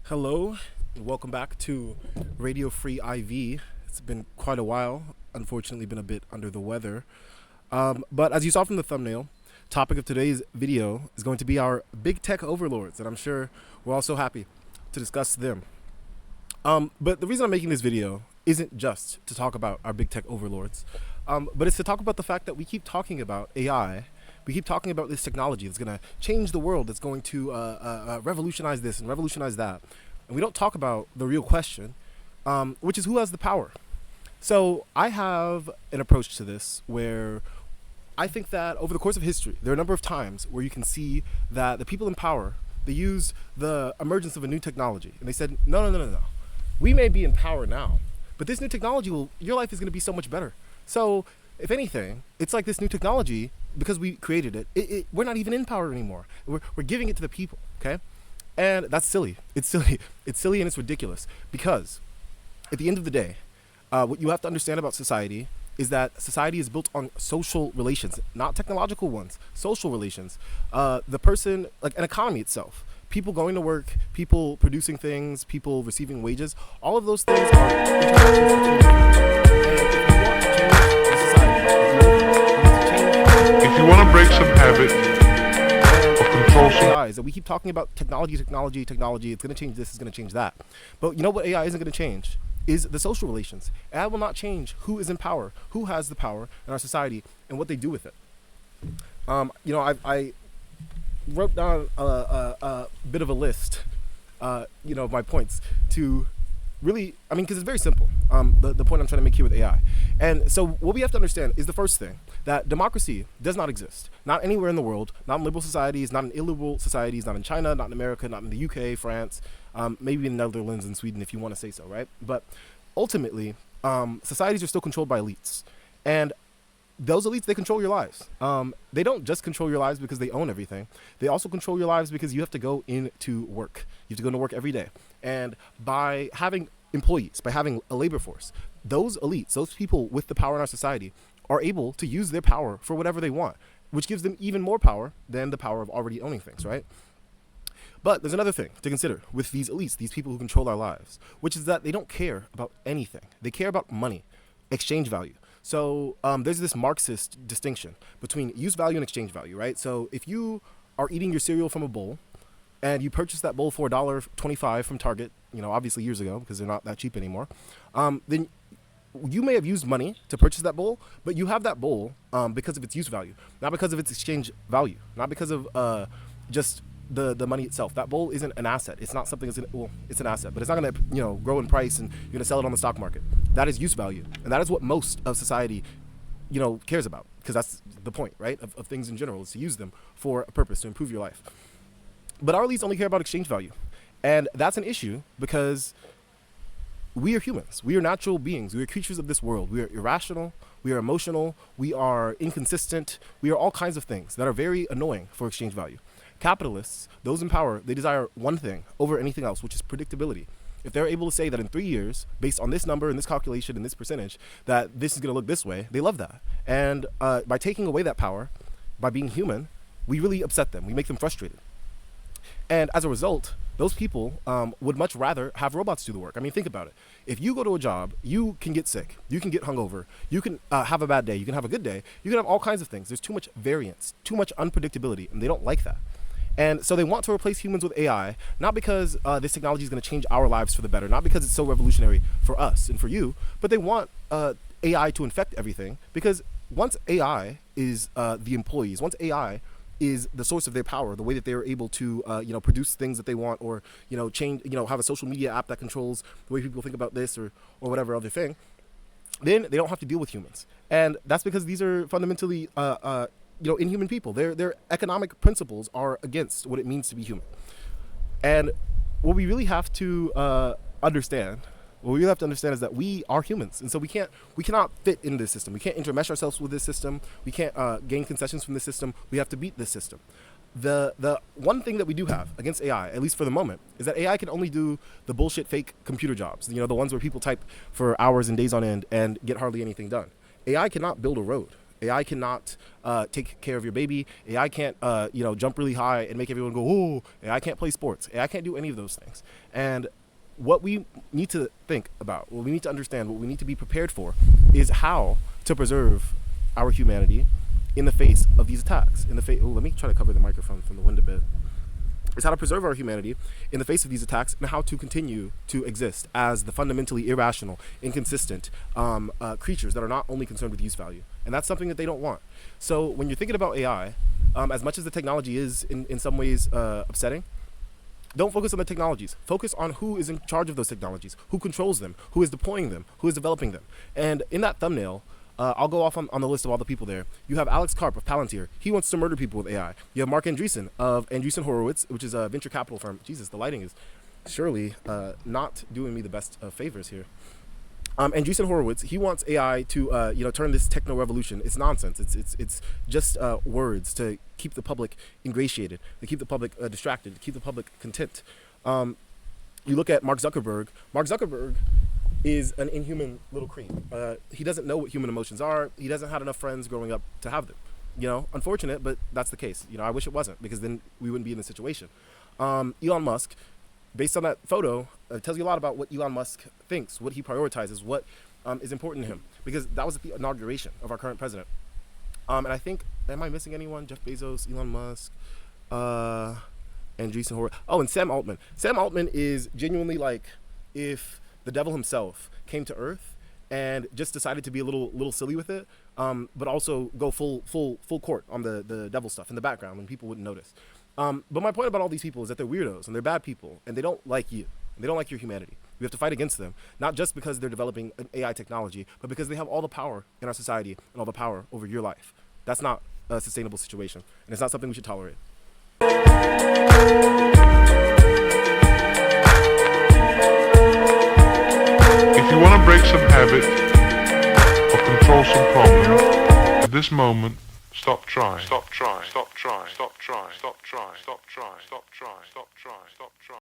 Hello, and welcome back to Radio Free IV. It's been quite a while. Unfortunately, been a bit under the weather. But as you saw from the thumbnail, topic of today's video is going to be our big tech overlords, and I'm sure we're all so happy to discuss them. But the reason I'm making this video isn't just to talk about our big tech overlords, but it's to talk about the fact that we keep talking about AI. We keep talking about this technology that's going to change the world, that's going to revolutionize this and revolutionize that. And we don't talk about the real question, which is who has the power. So I have an approach to this where I think that over the course of history, there are a number of times where you can see that the people in power, they use the emergence of a new technology. And they said, no. We may be in power now, but this new technology your life is going to be so much better. So if anything, it's like this new technology, because we created it, we're not even in power anymore. We're giving it to the people, okay? And that's silly. It's silly. It's silly and it's ridiculous. Because at the end of the day, what you have to understand about society is that society is built on social relations, not technological ones, social relations. The person, like an economy itself, people going to work, people producing things, people receiving wages, all of those things are If you want to break some habit or control some AIs, and we keep talking about technology, it's going to change this, it's going to change that. But you know what AI isn't going to change? Is the social relations. AI will not change who is in power, who has the power in our society, and what they do with it. I wrote down a bit of a list, of my points to really, because it's very simple, the point I'm trying to make here with AI. And so what we have to understand is the first thing, that democracy does not exist. Not anywhere in the world, not in liberal societies, not in illiberal societies, not in China, not in America, not in the UK, France, maybe in the Netherlands and Sweden if you want to say so, right? But ultimately, societies are still controlled by elites. And those elites, they control your lives. They don't just control your lives because they own everything. They also control your lives because you have to go into work. You have to go into work every day. And by having employees, by having a labor force, those elites, those people with the power in our society, are able to use their power for whatever they want, which gives them even more power than the power of already owning things, right? But there's another thing to consider with these elites, these people who control our lives, which is that they don't care about anything. They care about money, exchange value. So there's this Marxist distinction between use value and exchange value, right? So if you are eating your cereal from a bowl and you purchase that bowl for $1.25 from Target, obviously years ago because they're not that cheap anymore, then you may have used money to purchase that bowl, but you have that bowl because of its use value, not because of its exchange value, not because of just the money itself. That bowl isn't an asset. It's not something it's an asset, but it's not going to grow in price and you're going to sell it on the stock market. That is use value, and that is what most of society cares about, because that's the point, right, of things in general, is to use them for a purpose, to improve your life. But our elites only care about exchange value, and that's an issue because we are humans. We are natural beings. We are creatures of this world. We are irrational. We are emotional. We are inconsistent. We are all kinds of things that are very annoying for exchange value. Capitalists, those in power, they desire one thing over anything else, which is predictability. If they're able to say that in 3 years, based on this number and this calculation and this percentage, that this is going to look this way, they love that. And by taking away that power, by being human, we really upset them. We make them frustrated. And as a result, those people would much rather have robots do the work. Think about it. If you go to a job, you can get sick, you can get hungover, you can have a bad day, you can have a good day, you can have all kinds of things. There's too much variance, too much unpredictability, and they don't like that. And so they want to replace humans with AI, not because this technology is going to change our lives for the better, not because it's so revolutionary for us and for you, but they want AI to infect everything, because once AI is the employees, once AI is the source of their power, the way that they're able to, produce things that they want, or, change, have a social media app that controls the way people think about this or whatever other thing, then they don't have to deal with humans. And that's because these are fundamentally, inhuman people. Their economic principles are against what it means to be human. And what we really have to understand is that we are humans, and so we cannot fit in this system. We can't intermesh ourselves with this system. We can't gain concessions from this system. We have to beat this system. The one thing that we do have against AI, at least for the moment, is that AI can only do the bullshit fake computer jobs. The ones where people type for hours and days on end and get hardly anything done. AI cannot build a road. AI cannot take care of your baby. AI can't, jump really high and make everyone go, oh. AI can't play sports. AI can't do any of those things. And what we need to think about, what we need to understand, what we need to be prepared for is how to preserve our humanity in the face of these attacks. Let me try to cover the microphone from the wind a bit. Is how to preserve our humanity in the face of these attacks and how to continue to exist as the fundamentally irrational, inconsistent creatures that are not only concerned with use value. And that's something that they don't want. So when you're thinking about AI, as much as the technology is in some ways upsetting, don't focus on the technologies. Focus on who is in charge of those technologies, who controls them, who is deploying them, who is developing them. And in that thumbnail, I'll go off on the list of all the people there. You have Alex Karp of Palantir. He wants to murder people with AI. You have Mark Andreessen of Andreessen Horowitz, which is a venture capital firm. Jesus, the lighting is surely not doing me the best of favors here. Andreessen Horowitz, he wants AI to turn this techno revolution. It's nonsense. It's just words to keep the public ingratiated, to keep the public distracted, to keep the public content. You look at Mark Zuckerberg. Mark Zuckerberg is an inhuman little creep. He doesn't know what human emotions are. He doesn't have enough friends growing up to have them. Unfortunate, but that's the case. I wish it wasn't, because then we wouldn't be in this situation. Elon Musk, based on that photo, tells you a lot about what Elon Musk thinks, what he prioritizes, what is important to him, because that was at the inauguration of our current president. And I think, am I missing anyone? Jeff Bezos, Elon Musk, Andreessen Horowitz. Oh, and Sam Altman. Sam Altman is genuinely like if the devil himself came to Earth and just decided to be a little silly with it, but also go full court on the devil stuff in the background when people wouldn't notice. But my point about all these people is that they're weirdos and they're bad people and they don't like you. They don't like your humanity. We have to fight against them, not just because they're developing an AI technology, but because they have all the power in our society and all the power over your life. That's not a sustainable situation, and it's not something we should tolerate. If you want to break some habit or control some problem, at this moment, stop trying. Stop trying. Stop trying. Stop trying. Stop trying. Stop trying. Stop trying. Stop trying. Stop trying. Stop trying.